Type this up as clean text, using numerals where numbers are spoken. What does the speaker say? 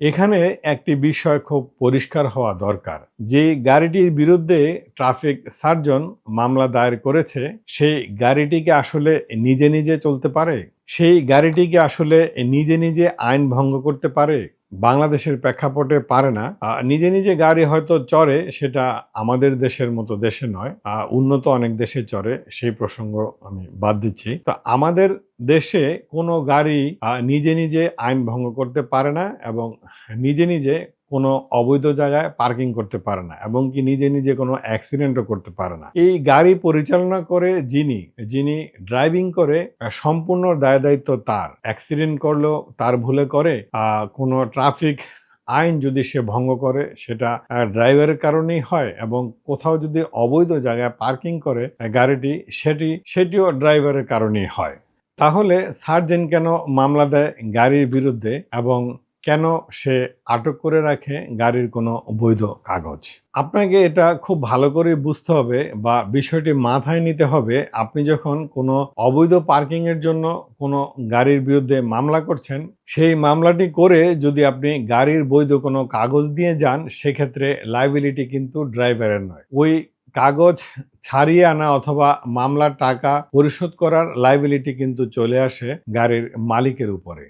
এখানে একটি বিষয় খুব পরিষ্কার হওয়া দরকার। যে গাড়িটির বিরুদ্ধে ট্রাফিক সার্জন মামলা দায়ের করেছে, সেই গাড়িটি কি আসলে নিজে নিজে চলতে পারে? সেই গাড়িটি কি আসলে নিজে নিজে আইন ভঙ্গ করতে পারে? বাংলাদেশের প্রেক্ষাপটে পারে না। নিজে নিজে গাড়ি হয়তো চড়ে, সেটা আমাদের দেশের মতো দেশে নয়, উন্নত অনেক দেশে চড়ে, সেই প্রসঙ্গ আমি বাদ দিচ্ছি। তো আমাদের দেশে কোনো গাড়ি নিজে নিজে আইন ভঙ্গ করতে পারে না এবং নিজে নিজে কোনো অবৈধ জায়গায় পার্কিং করতে পারে না এবং কি নিজে নিজে কোনো অ্যাক্সিডেন্টও করতে পারে না। এই গাড়ি পরিচালনা করে যিনি যিনি ড্রাইভিং করে, সম্পূর্ণ দায় দায়িত্ব তার। অ্যাক্সিডেন্ট করলেও তার ভুলে করে, কোনো ট্রাফিক আইন যদি সে ভঙ্গ করে সেটা ড্রাইভারের কারণেই হয় এবং কোথাও যদি অবৈধ জায়গায় পার্কিং করে গাড়িটি, সেটিও ড্রাইভারের কারণেই হয়। তাহলে সার্জেন্ট কেন মামলা দেয় গাড়ির বিরুদ্ধে এবং কেন সে আটক করে রাখে গাড়ির কোনো বৈধ কাগজ? আপনাকে এটা খুব ভালো করে বুঝতে হবে বা বিষয়টি মাথায় নিতে হবে। আপনি যখন কোনো অবৈধ পার্কিং এর জন্য কোনো গাড়ির বিরুদ্ধে মামলা করছেন, সেই মামলাটি করে যদি আপনি গাড়ির বৈধ কোনো কাগজ দিয়ে যান, সেক্ষেত্রে লায়াবিলিটি কিন্তু ড্রাইভারের নয়। ওই কাগজ ছাড়িয়ে আনা অথবা মামলার টাকা পরিশোধ করার লায়াবিলিটি কিন্তু চলে আসে গাড়ির মালিকের উপরে।